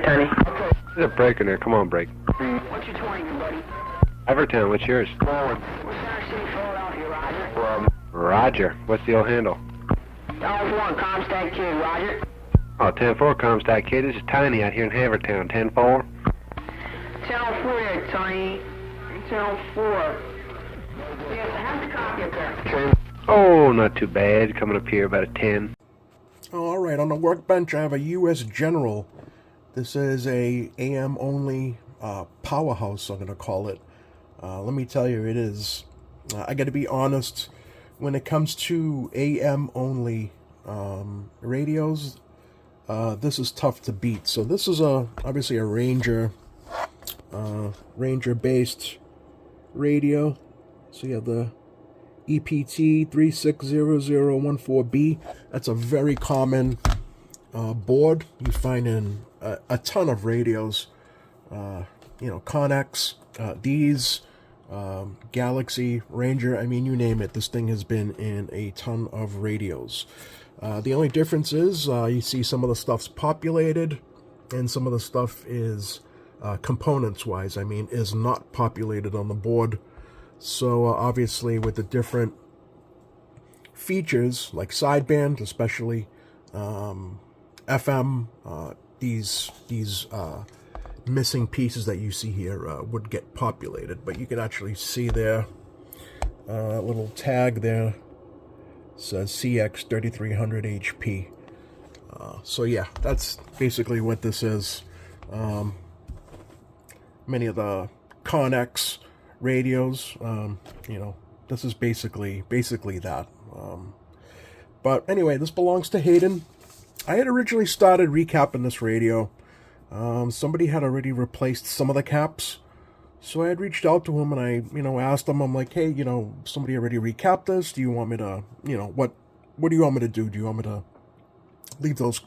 Tony. There's a break in there. Come on, break. What's your 20, buddy? Everton, what's yours? Forward. What's Center City, Philadelphia, Roger? Roger. What's the old handle? $1, Comstock Kid, Roger. Oh, 10-4, Comstock Kid. This is Tiny out here in Havertown. 10-4. 10-4 there, Tony. 10-4. Yes, I have the copy up there. Oh, not too bad. Coming up here about a 10. Oh, all right, on the workbench I have a U.S. General. This is a AM only powerhouse, I'm going to call it. Let me tell you, it is. I got to be honest, when it comes to AM only radios, this is tough to beat. So this is obviously a Ranger based radio. So you have the EPT 360014B. That's a very common board you find in a ton of radios. You know, Connex, these, Galaxy, Ranger, I mean, you name it. This thing has been in a ton of radios. The only difference is you see some of the stuff's populated and some of the stuff is components-wise, I mean, is not populated on the board. So obviously with the different features like sideband, especially FM, these missing pieces that you see here would get populated, but you can actually see their little tag there. Says CX 3300 HP. So yeah, that's basically what this is. Many of the Connex radios, you know, this is basically that. But anyway, this belongs to Hayden. I had originally started recapping this radio. Somebody had already replaced some of the caps, so I had reached out to him and I, you know, asked him, I'm like, hey, you know, somebody already recapped this. Do you want me to, you know, what do you want me to do? Do you want me to leave those,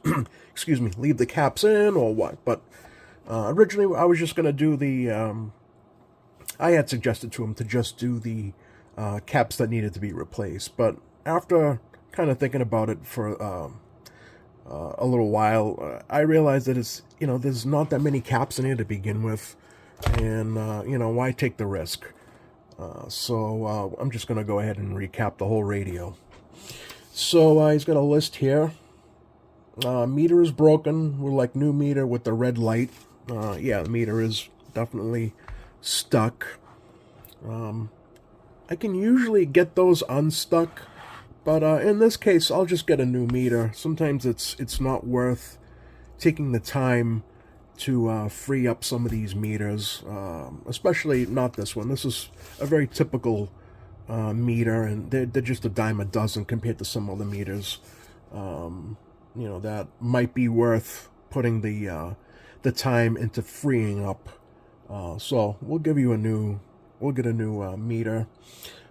excuse me, leave the caps in or what? But originally I was just going to do the, I had suggested to him to just do the caps that needed to be replaced. But after kind of thinking about it for a little while, I realized that it's, you know, there's not that many caps in here to begin with. And, you know, why take the risk? So I'm just going to go ahead and recap the whole radio. So he's got a list here. Meter is broken. We're like new meter with the red light. Yeah, the meter is definitely stuck. I can usually get those unstuck, but in this case, I'll just get a new meter. Sometimes it's not worth taking the time to free up some of these meters, especially not this one. This is a very typical meter, and they're just a dime a dozen compared to some other meters. You know, that might be worth putting the time into freeing up. So we'll give you a new, we'll get a new meter.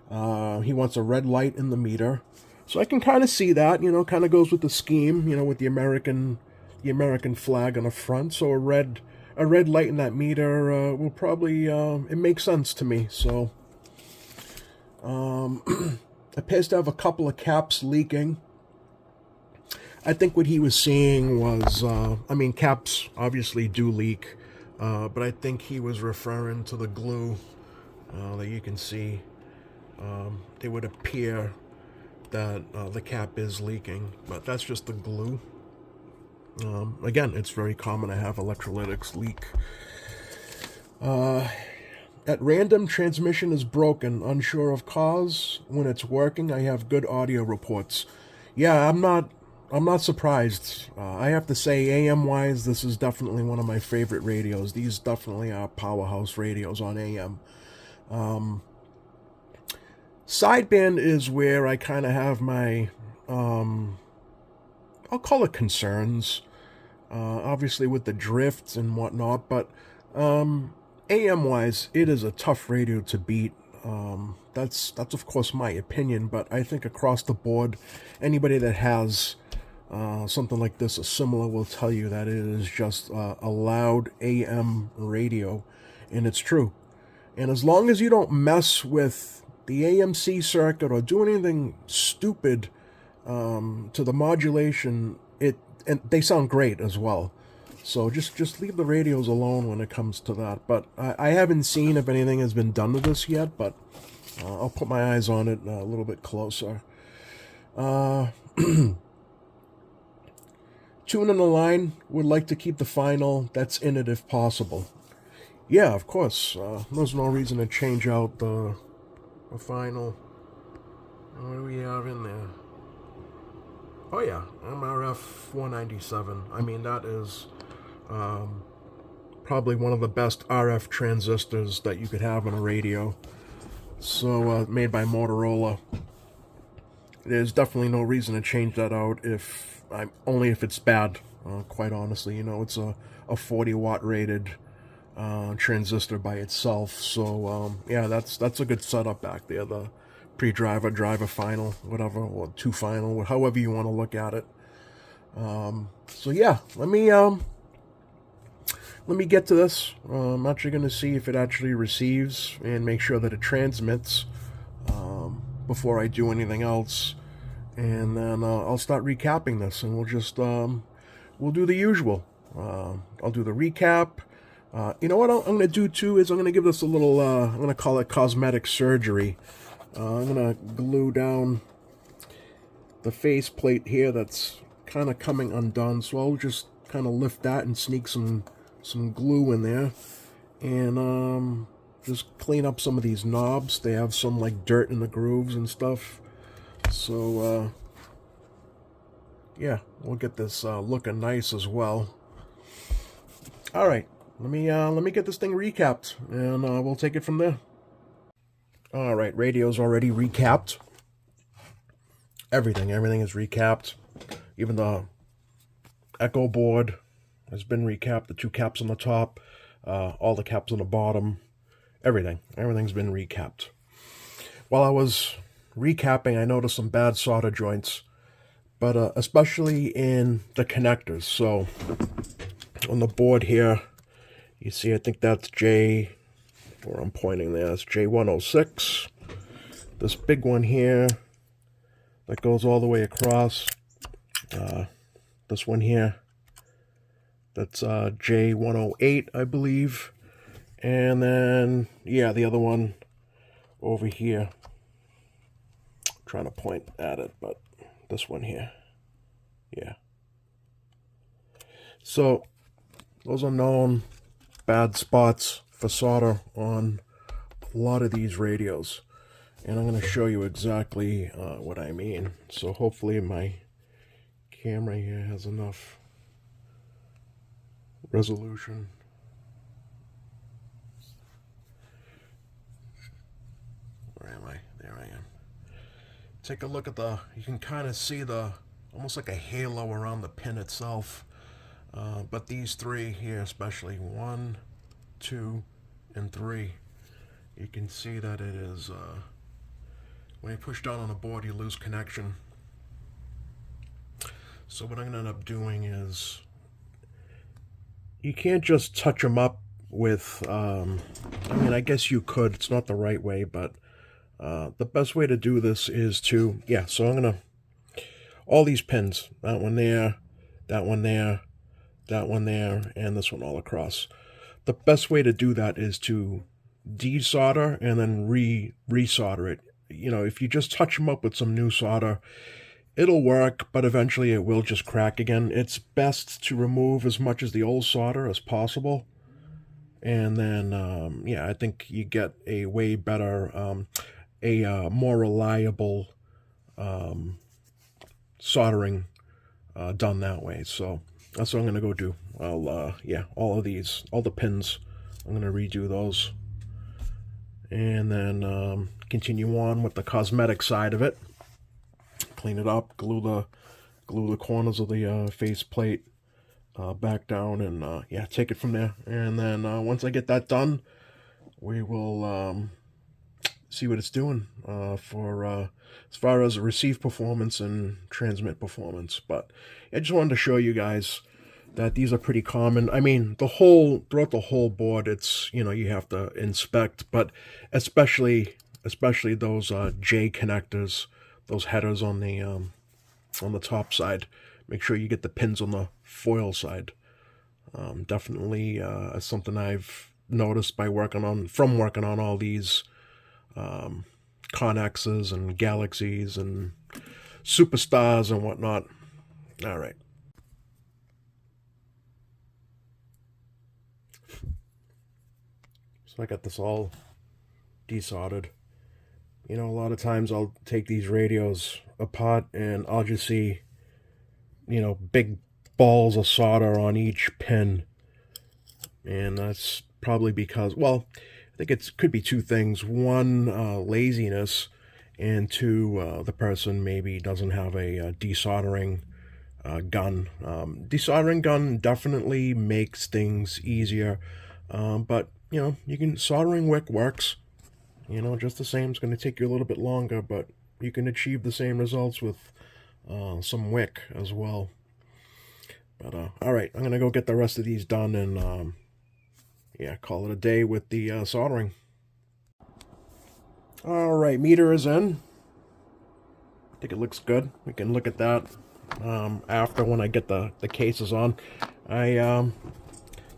He wants a red light in the meter, so I can kind of see that. You know, kind of goes with the scheme. You know, with the American flag on the front. So a red light in that meter will probably it makes sense to me. So appears to have a couple of caps leaking. I think what he was seeing was, I mean, caps obviously do leak, but I think he was referring to the glue that you can see. It would appear that the cap is leaking, but that's just the glue. Again, it's very common to have electrolytics leak. At random, transmission is broken, unsure of cause. When it's working, I have good audio reports. Yeah, I'm not surprised. I have to say, AM-wise, this is definitely one of my favorite radios. These definitely are powerhouse radios on AM. Sideband is where I kind of have my, I'll call it concerns. Obviously with the drifts and whatnot, but AM-wise, it is a tough radio to beat. That's of course my opinion, but I think across the board, anybody that has something like this or similar will tell you that it is just a loud AM radio, and it's true. And as long as you don't mess with the AMC circuit or do anything stupid to the modulation, and they sound great as well. So just leave the radios alone when it comes to that. But I haven't seen if anything has been done to this yet, but I'll put my eyes on it a little bit closer. Tune in the line would like to keep the final that's in it if possible. Yeah, of course. There's no reason to change out the final. What do we have in there? Oh yeah, MRF 497. I mean, that is probably one of the best RF transistors that you could have on a radio. So, made by Motorola. There's definitely no reason to change that out only if it's bad. Quite honestly, you know, it's a 40 watt rated transistor by itself. So yeah, that's a good setup back there. The pre-driver, driver final, whatever, or two final, however you want to look at it. So yeah, let me get to this. I'm actually going to see if it actually receives and make sure that it transmits before I do anything else. And then I'll start recapping this, and we'll just we'll do the usual. I'll do the recap. You know what I'm going to do too is I'm going to give this a little, I'm going to call it cosmetic surgery. I'm going to glue down the face plate here that's kind of coming undone. So I'll just kind of lift that and sneak some glue in there. And just clean up some of these knobs. They have some like dirt in the grooves and stuff. So yeah, we'll get this looking nice as well. All right. Let me get this thing recapped, and we'll take it from there. All right, radio's already recapped. Everything is recapped. Even the echo board has been recapped. The two caps on the top, all the caps on the bottom, everything's been recapped. While I was recapping, I noticed some bad solder joints, but especially in the connectors. So on the board here, you see, I think that's where I'm pointing there, it's J106. This big one here that goes all the way across. This one here, that's J108, I believe. And then, yeah, the other one over here. I'm trying to point at it, but this one here. Yeah. So, those are known bad spots for solder on a lot of these radios, and I'm going to show you exactly what I mean. So hopefully my camera here has enough resolution. Where am I? There I am. Take a look at you can kind of see almost like a halo around the pin itself. But these three here, especially 1, 2, and 3, you can see that it is, when you push down on the board, you lose connection. So what I'm going to end up doing is, you can't just touch them up with, I mean, I guess you could, it's not the right way, but the best way to do this is to, yeah, so I'm going to, all these pins, that one there, that one there, that one there, and this one all across. The best way to do that is to desolder and then re-solder it. You know, if you just touch them up with some new solder, it'll work, but eventually it will just crack again. It's best to remove as much of the old solder as possible. And then, yeah, I think you get a way better, more reliable soldering done that way. So that's what I'm going to go do. Yeah, all the pins, I'm going to redo those. And then continue on with the cosmetic side of it. Clean it up, glue the corners of the face plate back down, and yeah, take it from there. And then once I get that done, we will see what it's doing for as far as receive performance and transmit performance. But I just wanted to show you guys that these are pretty common. I mean, throughout the whole board, it's, you know, you have to inspect, but especially those J connectors, those headers on the top side. Make sure you get the pins on the foil side. Definitely something I've noticed by working on all these Connexes and Galaxies and Superstars and whatnot. All right. So I got this all desoldered. You know, a lot of times I'll take these radios apart and I'll just see, you know, big balls of solder on each pin. And that's probably because, well, I think it could be two things. One, laziness, and two, the person maybe doesn't have a desoldering gun. Desoldering gun definitely makes things easier, but, you know, soldering wick works. You know, just the same. It's going to take you a little bit longer, but you can achieve the same results with some wick as well. But, all right, I'm going to go get the rest of these done and, yeah, call it a day with the soldering. All right, meter is in. I think it looks good. We can look at that after when I get the cases on. I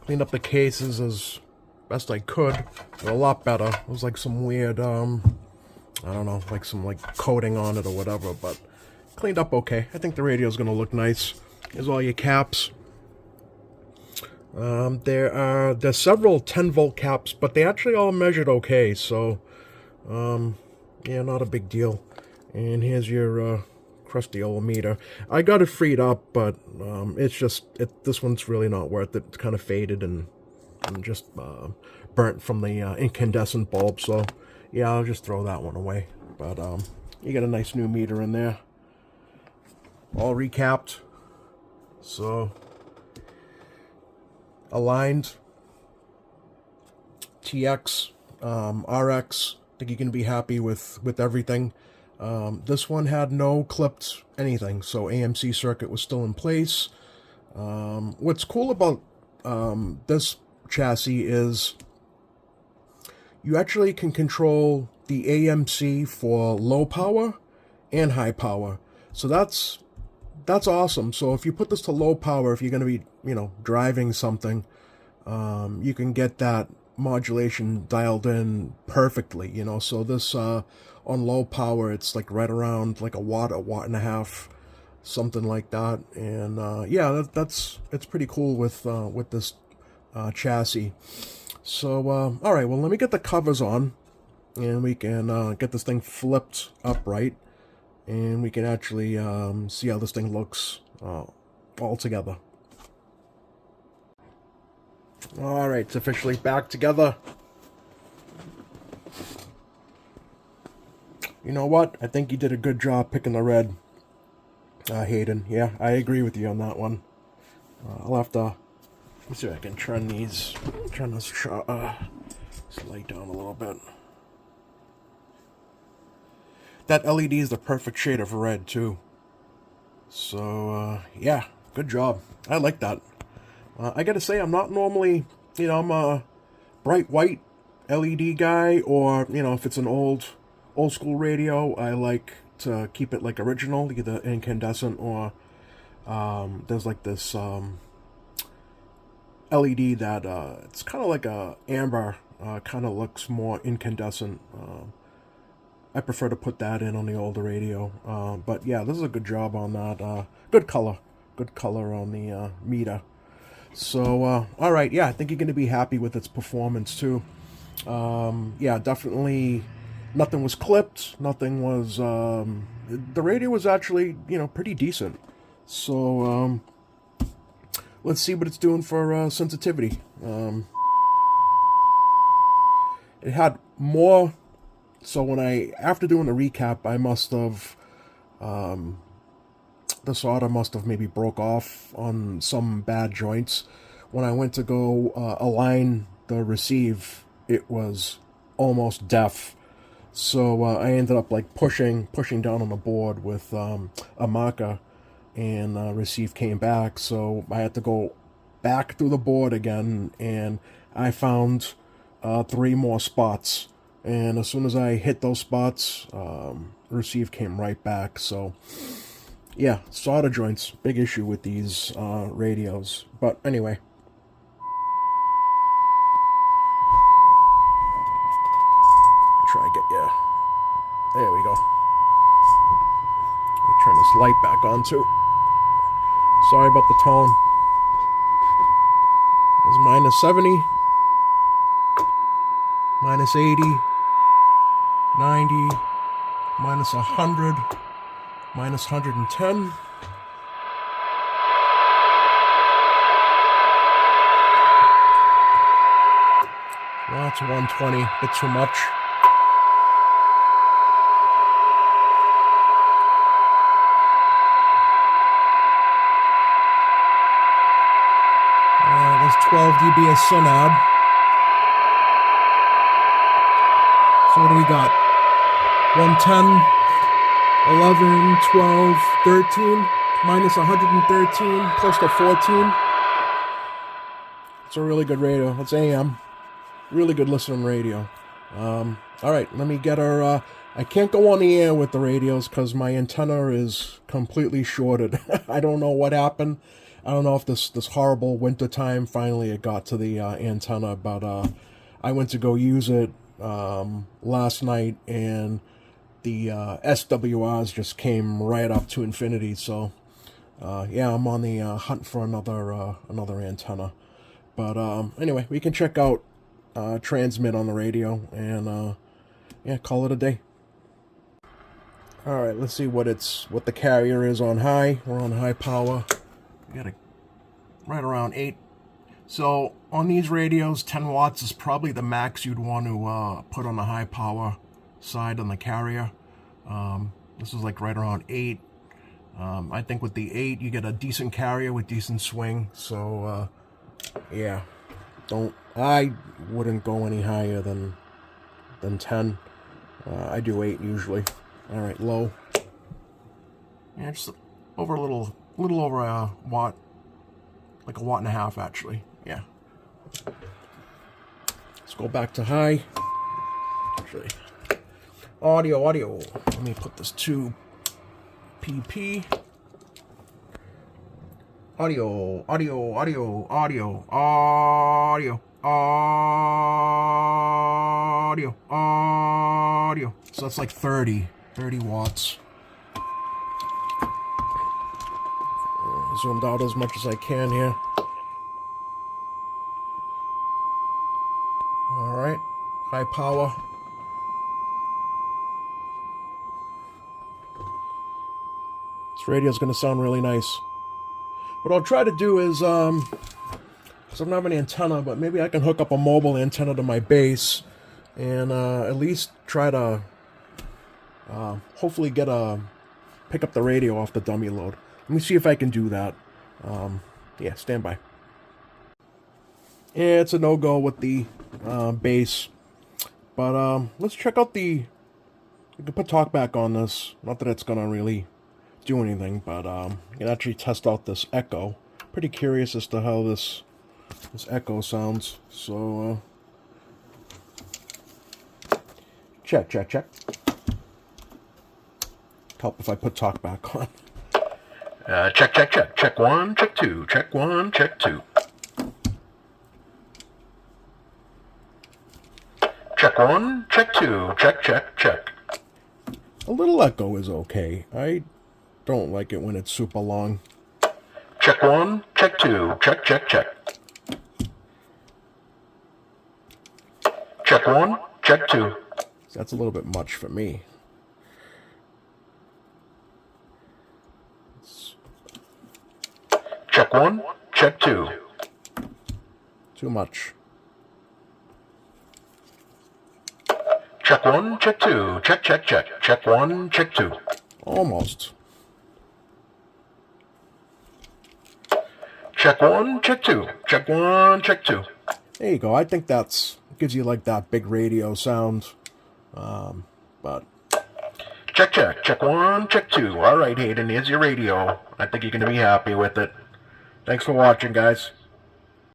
cleaned up the cases as best I could. They're a lot better. It was like some weird, I don't know, like some coating on it or whatever, but cleaned up okay. I think the radio's going to look nice. Here's all your caps. There's several 10-volt caps, but they actually all measured okay, so yeah, not a big deal. And here's your crusty old meter. I got it freed up, but it's just this one's really not worth it. It's kind of faded and just burnt from the incandescent bulb, so yeah, I'll just throw that one away. But you get a nice new meter in there, all recapped, so aligned TX, RX. I think you can be happy with everything. This one had no clipped anything, so AMC circuit was still in place. What's cool about this chassis is you actually can control the AMC for low power and high power. So that's awesome. So if you put this to low power, if you're going to be, you know, driving something, you can get that modulation dialed in perfectly, you know. So this on low power, it's like right around like a watt and a half, something like that. And yeah, it's pretty cool with this chassis. So all right, well, let me get the covers on, and we can get this thing flipped upright, and we can actually see how this thing looks all together. All right, it's officially back together. You know what? I think you did a good job picking the red, Hayden. Yeah, I agree with you on that one. I'll have to, let's see if I can turn this light down a little bit. That LED is the perfect shade of red, too. So, yeah, good job. I like that. I gotta say, I'm not normally, you know, I'm a bright white LED guy, or, you know, if it's an old school radio, I like to keep it like original, either incandescent or there's like this LED that it's kind of like a amber, kind of looks more incandescent. I prefer to put that in on the older radio, but yeah, this is a good job on that. Good color on the meter. So all right, yeah, I think you're going to be happy with its performance too. Yeah, definitely nothing was clipped, nothing was the radio was actually, you know, pretty decent. So let's see what it's doing for sensitivity. It had more, so when after doing the recap, I must have the solder must have maybe broke off on some bad joints. When I went to go align the receive, it was almost deaf. So I ended up like pushing down on the board with a marker, and receive came back. So I had to go back through the board again, and I found 3 more spots. And as soon as I hit those spots, receive came right back. So yeah, solder joints, big issue with these radios. But anyway, light back on too. Sorry about the tone. It's minus 70, minus 80, 90, minus 100, minus 110. That's 120, a bit too much. There's 12 dB of synod. So what do we got? 110, 11, 12, 13, minus 113, close to 14. It's a really good radio. It's AM. Really good listening radio. All right, let me get our... I can't go on the air with the radios because my antenna is completely shorted. I don't know what happened. I don't know if this horrible winter time finally it got to the antenna, but I went to go use it last night, and the SWRs just came right up to infinity. So yeah, I'm on the hunt for another antenna. But anyway, we can check out transmit on the radio and yeah, call it a day. All right, let's see what the carrier is on high. We're on high power. We got right around 8. So on these radios, 10 watts is probably the max you'd want to put on the high power side on the carrier. This is like right around 8. I think with the 8 you get a decent carrier with decent swing. So yeah, I wouldn't go any higher than 10. I do 8 usually. All right, low. Yeah, just over a little over a watt, like a watt and a half actually. Yeah. Let's go back to high. Actually, audio. Let me put this to PP. Audio. So that's like 30 watts. Zoomed out as much as I can here. All right, high power. This radio is going to sound really nice. What I'll try to do is, because I don't have an antenna, but maybe I can hook up a mobile antenna to my base and at least try to hopefully pick up the radio off the dummy load. Let me see if I can do that. Yeah, stand by. Yeah, it's a no-go with the base. But let's check out we can put talkback on this. Not that it's going to really do anything, but you can actually test out this echo. Pretty curious as to how this echo sounds. So, check. Help if I put talkback on. Check. Check 1, check 2. Check 1, check 2. Check 1, check 2. Check. A little echo is okay. I don't like it when it's super long. Check 1, check 2. Check. Check 1, check 2. That's a little bit much for me. Check 1, check 2. Too much. Check 1, check 2. Check. Check 1, check 2. Almost. Check 1, check 2. Check 1, check 2. There you go. I think gives you like that big radio sound. But Check 1, check 2. All right, Hayden, here's your radio. I think you're going to be happy with it. Thanks for watching, guys.